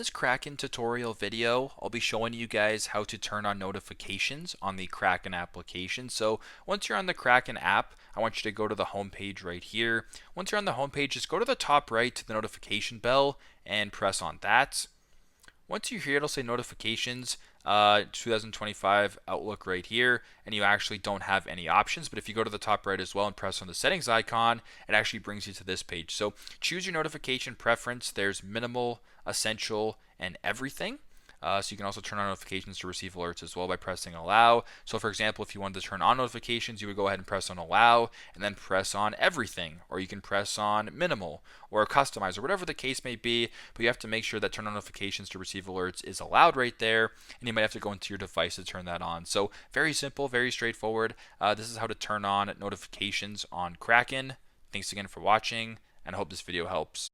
This Kraken tutorial video, I'll be showing you guys how to turn on notifications on the Kraken application. So once you're on the Kraken app, I want you to go to the home page right here. Once you're on the home page, just go to the top right to the notification bell and press on that. Once you're here, it'll say notifications, 2025 Outlook right here, and you actually don't have any options. But if you go to the top right as well and press on the settings icon, it actually brings you to this page. So choose your notification preference. There's minimal, essential, and everything. So you can also turn on notifications to receive alerts as well by pressing allow. So for example, if you wanted to turn on notifications, you would go ahead and press on allow and then press on everything, or you can press on minimal or customize or whatever the case may be. But you have to make sure that turn on notifications to receive alerts is allowed right there, and you might have to go into your device to turn that on. So very simple, very straightforward. This is how to turn on notifications on Kraken. Thanks again for watching, and I hope this video helps.